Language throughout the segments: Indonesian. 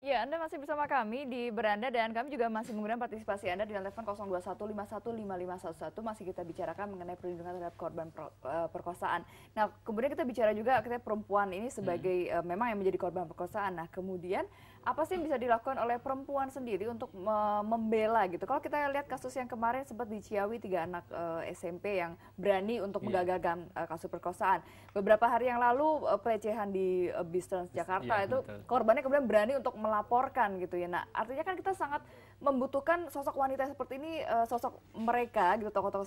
Ya, Anda masih bersama kami di Beranda dan kami juga masih menggunakan partisipasi Anda di telepon 021515511. Masih kita bicarakan mengenai perlindungan terhadap korban perkosaan. Nah, kemudian kita bicara juga kita perempuan ini sebagai memang yang menjadi korban perkosaan. Nah, kemudian apa sih yang bisa dilakukan oleh perempuan sendiri untuk membela gitu? Kalau kita lihat kasus yang kemarin sempat di Ciawi 3 anak SMP yang berani untuk menggagalkan kasus perkosaan. Beberapa hari yang lalu pelecehan di bis Transjakarta itu korbannya kemudian berani untuk melaporkan gitu ya. Nah, artinya kan kita sangat membutuhkan sosok wanita seperti ini, sosok mereka gitu, tokoh-tokoh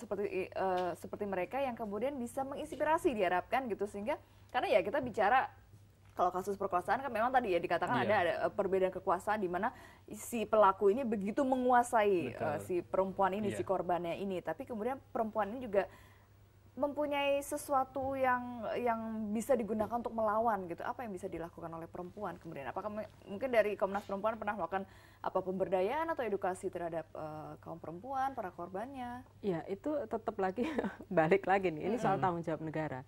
seperti mereka yang kemudian bisa menginspirasi diharapkan gitu, sehingga karena ya kita bicara kalau kasus perkosaan kan memang tadi ya dikatakan ada perbedaan kekuasaan di mana si pelaku ini begitu menguasai si perempuan ini, si korbannya ini, tapi kemudian perempuan ini juga mempunyai sesuatu yang bisa digunakan untuk melawan gitu. Apa yang bisa dilakukan oleh perempuan kemudian? Apakah mungkin dari Komnas Perempuan pernah melakukan apa pemberdayaan atau edukasi terhadap kaum perempuan, para korbannya? Ya, itu tetap lagi balik lagi nih. Ini soal tanggung jawab negara.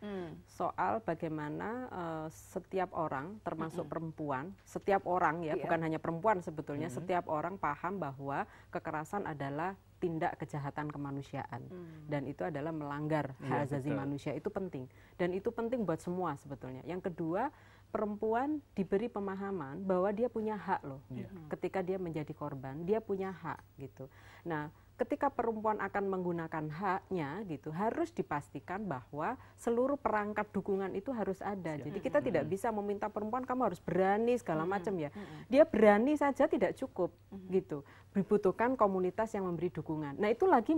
Soal bagaimana setiap orang, termasuk perempuan, setiap orang ya, bukan hanya perempuan sebetulnya, setiap orang paham bahwa kekerasan adalah tindak kejahatan kemanusiaan dan itu adalah melanggar hak asasi manusia. Itu penting dan itu penting buat semua sebetulnya. Yang kedua, perempuan diberi pemahaman bahwa dia punya hak loh. Ketika dia menjadi korban, dia punya hak gitu. Nah, ketika perempuan akan menggunakan haknya gitu, harus dipastikan bahwa seluruh perangkat dukungan itu harus ada. Jadi kita tidak bisa meminta perempuan kamu harus berani segala macam ya. Dia berani saja tidak cukup gitu. Dibutuhkan komunitas yang memberi dukungan. Nah, itu lagi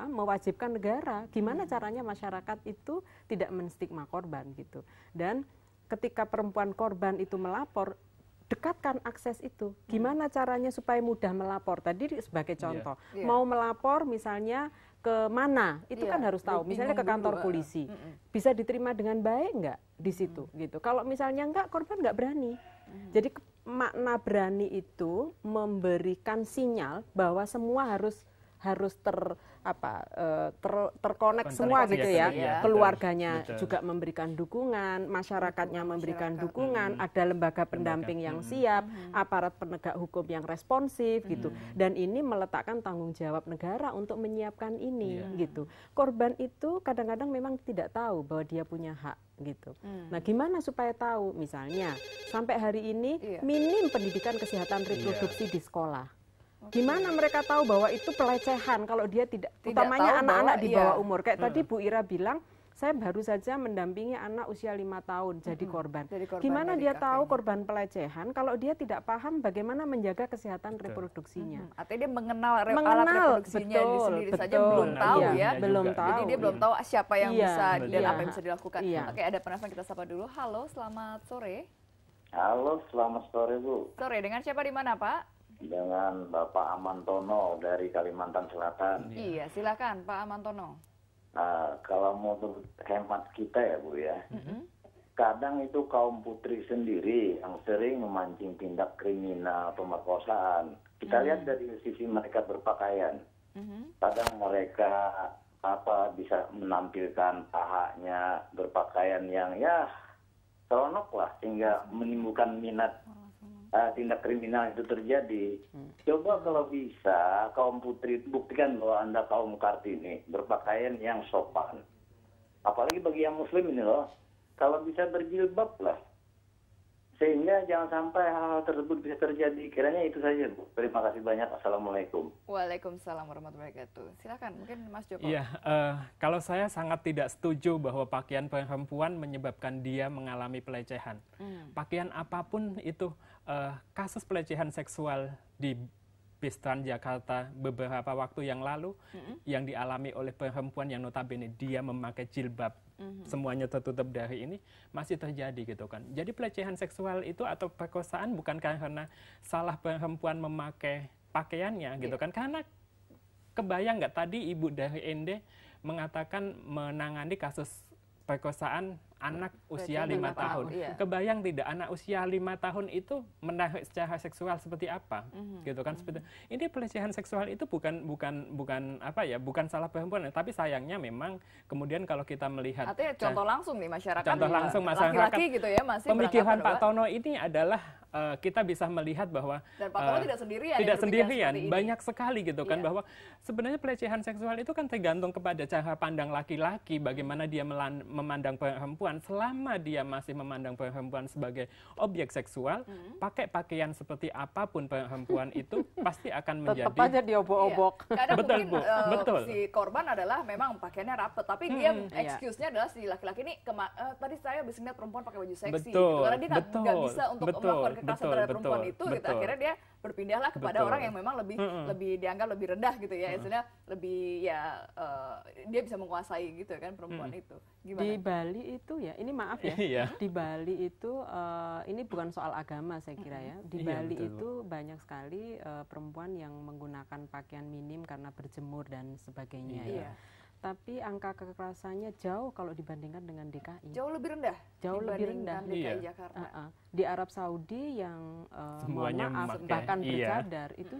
mewajibkan negara. Gimana caranya masyarakat itu tidak menstigma korban gitu. Dan ketika perempuan korban itu melapor, dekatkan akses itu. Gimana caranya supaya mudah melapor? Tadi sebagai contoh, mau melapor misalnya ke mana? Itu kan harus tahu. Misalnya ke kantor polisi. Bisa diterima dengan baik nggak di situ gitu. Kalau misalnya enggak, korban nggak berani. Jadi makna berani itu memberikan sinyal bahwa semua harus terkonek semua gitu ya. Keluarganya juga memberikan dukungan, masyarakatnya memberikan dukungan, ada lembaga pendamping yang siap, aparat penegak hukum yang responsif gitu. Dan ini meletakkan tanggung jawab negara untuk menyiapkan ini gitu. Korban itu kadang-kadang memang tidak tahu bahwa dia punya hak gitu. Nah, gimana supaya tahu? Misalnya sampai hari ini minim pendidikan kesehatan reproduksi di sekolah. Gimana mereka tahu bahwa itu pelecehan kalau dia tidak utamanya anak-anak di bawah umur. Kayak tadi Bu Ira bilang, saya baru saja mendampingi anak usia 5 tahun jadi korban. Gimana dia tahu korban pelecehan kalau dia tidak paham bagaimana menjaga kesehatan reproduksinya? Artinya dia mengenal alat reproduksinya sendiri saja belum tahu ya. Belum tahu. Jadi dia belum tahu siapa yang bisa dan apa yang bisa dilakukan. Oke, ada penelpon kita sapa dulu. Halo, selamat sore. Halo, selamat sore Bu. Sore, dengan siapa di mana Pak? Dengan Bapak Amantono dari Kalimantan Selatan. Iya, silakan Pak Amantono. Nah, kalau menurut hemat kita ya Bu ya, kadang itu kaum putri sendiri yang sering memancing tindak kriminal pemerkosaan. Kita lihat dari sisi mereka berpakaian. Kadang mereka bisa menampilkan pahanya berpakaian yang ya seronok lah sehingga menimbulkan minat tindak kriminal itu terjadi. Coba kalau bisa kaum putri buktikan bahwa Anda kaum Kartini berpakaian yang sopan. Apalagi bagi yang muslim ini loh, kalau bisa berjilbab lah. Sehingga jangan sampai hal-hal tersebut bisa terjadi. Kiranya itu saja Bu. Terima kasih banyak. Assalamualaikum. Waalaikumsalam warahmatullahi wabarakatuh. Silakan mungkin Mas Joko. Iya, kalau saya sangat tidak setuju bahwa pakaian perempuan menyebabkan dia mengalami pelecehan. Pakaian apapun itu, kasus pelecehan seksual di bis Transjakarta beberapa waktu yang lalu yang dialami oleh perempuan yang notabene dia memakai jilbab, semuanya tertutup dari ini, masih terjadi gitu kan. Jadi pelecehan seksual itu atau perkosaan bukan karena salah perempuan memakai pakaiannya gitu kan, karena kebayang nggak tadi Ibu dari Ende mengatakan menangani kasus perkosaan anak usia 5 tahun. Kebayang tidak anak usia 5 tahun itu menarik secara seksual seperti apa? Gitu kan seperti ini. Pelecehan seksual itu bukan salah perempuan, tapi sayangnya memang kemudian kalau kita melihat artinya contoh langsung nih masyarakat. Contoh langsung masyarakat. Laki-laki gitu ya masih pemikiran Pak Tono ini adalah kita bisa melihat bahwa dan Pak Tolo tidak sendirian. Tidak sendirian, seperti ini. banyak sekali gitu kan, bahwa sebenarnya pelecehan seksual itu kan tergantung kepada cara pandang laki-laki, bagaimana dia memandang perempuan. Selama dia masih memandang perempuan sebagai objek seksual, pakai pakaian seperti apapun perempuan itu pasti akan menjadi... Tetap aja diobok-obok. Kadang Betul, mungkin Bu. Betul. si korban adalah memang pakaiannya rapet, tapi dia excuse-nya adalah si laki-laki ini tadi saya habis ngeliat perempuan pakai baju seksi, gitu. Karena dia nggak bisa untuk melakukan kekerasan terhadap perempuan itu, gitu. Akhirnya dia berpindahlah kepada orang yang memang lebih dianggap lebih rendah gitu ya, istilahnya lebih dia bisa menguasai gitu kan perempuan itu. Gimana? Di Bali itu ya, ini maaf ya, di Bali itu ini bukan soal agama saya kira ya. Di Bali itu banyak sekali perempuan yang menggunakan pakaian minim karena berjemur dan sebagainya ya. Tapi angka kekerasannya jauh kalau dibandingkan dengan DKI. Jauh lebih rendah? Jauh lebih rendah. DKI Jakarta. Di Arab Saudi yang semuanya maaf, bahkan bercadar itu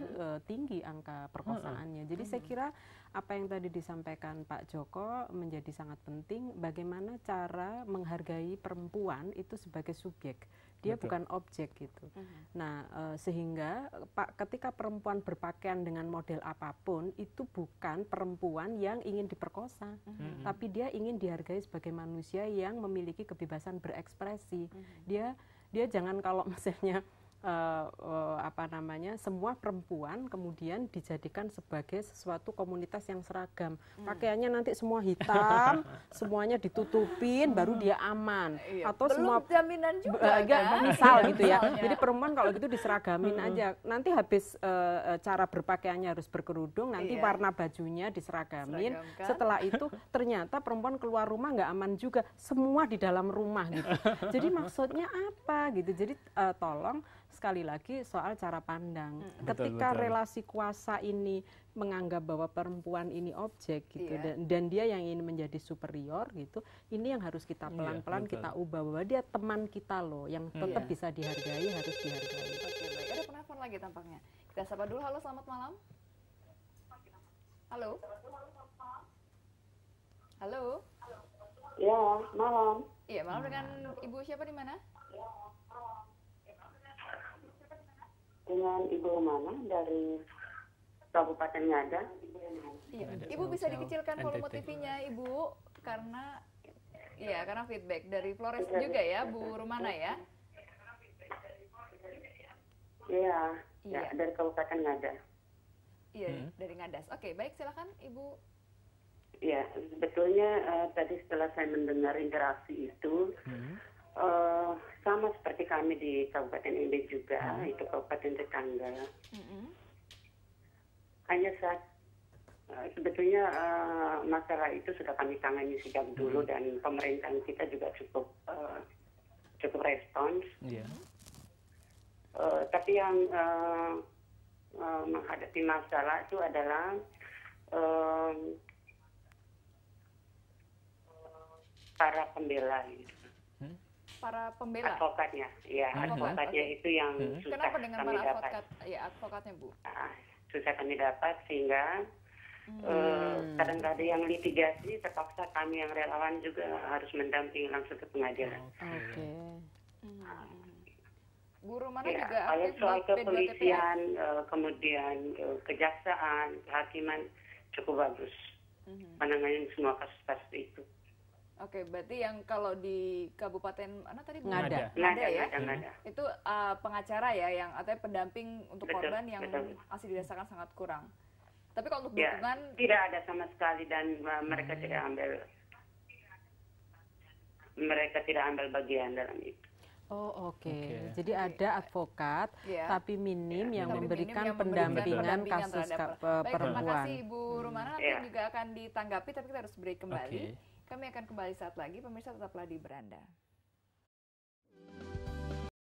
tinggi angka perkosaannya. Jadi saya kira apa yang tadi disampaikan Pak Joko menjadi sangat penting, bagaimana cara menghargai perempuan itu sebagai subjek. Dia bukan objek gitu. Nah, sehingga ketika perempuan berpakaian dengan model apapun, itu bukan perempuan yang ingin diperkosa, tapi dia ingin dihargai sebagai manusia yang memiliki kebebasan berekspresi. Dia jangan kalau misalnya semua perempuan kemudian dijadikan sebagai sesuatu komunitas yang seragam. Pakaiannya nanti semua hitam, semuanya ditutupin, baru dia aman. Atau belum semua jaminan juga kan? misal gitu ya. Jadi perempuan kalau gitu diseragamin aja. Nanti habis cara berpakaiannya harus berkerudung, nanti warna bajunya diseragamin. Setelah itu ternyata perempuan keluar rumah nggak aman juga. Semua di dalam rumah gitu. Jadi maksudnya apa gitu. Jadi tolong sekali lagi soal cara pandang. Ketika relasi kuasa ini menganggap bahwa perempuan ini objek gitu, dan dia yang ingin menjadi superior gitu, ini yang harus kita pelan-pelan kita ubah, bahwa dia teman kita loh, yang tetap bisa dihargai, harus dihargai. Oke, baik. Ada penelpon lagi tampaknya. Kita sapa dulu. Halo, selamat malam. Halo. Halo. Ya, malam. Iya, malam dengan Ibu siapa di mana? Dengan Ibu Rumana dari Kabupaten Ngada. Iya. Ibu bisa dikecilkan volume TV-nya, Ibu, karena feedback dari Flores juga ya, Bu Rumana ya. Iya, dari Kabupaten Ngada. Iya, dari Ngadas. Oke, baik, silakan Ibu. Iya, sebetulnya tadi setelah saya mendengar interaksi itu, sama seperti kami di Kabupaten Inde juga, itu kabupaten tetangga. Hanya saat sebetulnya masalah itu sudah kami tangani sejak dulu, dan pemerintahan kita juga cukup respons. Tapi yang menghadapi masalah itu adalah para pembela gitu. Para pembela, advokatnya, ya, advokatnya itu yang susah kenapa dengan kami para dapat. Advokatnya Bu? Susah kami dapat, sehingga kadang-kadang yang litigasi terpaksa kami yang relawan juga harus mendampingi langsung ke pengadilan. Bu Rumana juga aktif soal di kepolisian, kemudian kejaksaan, kehakiman cukup bagus menangani semua kasus-kasus itu. Oke, berarti yang kalau di Kabupaten mana tadi? Ngada ya. Ngada. Itu pengacara ya, yang artinya pendamping untuk korban yang masih dirasakan sangat kurang. Tapi kalau untuk dukungan tidak ada sama sekali, dan mereka tidak ambil bagian dalam itu. Oh, oke. Jadi ada advokat, tapi minim yang memberikan pendampingan kasus perempuan. Baik, terima kasih Ibu Rumana. Nanti juga akan ditanggapi, tapi kita harus break kembali. Kami akan kembali saat lagi. Pemirsa tetaplah di Beranda.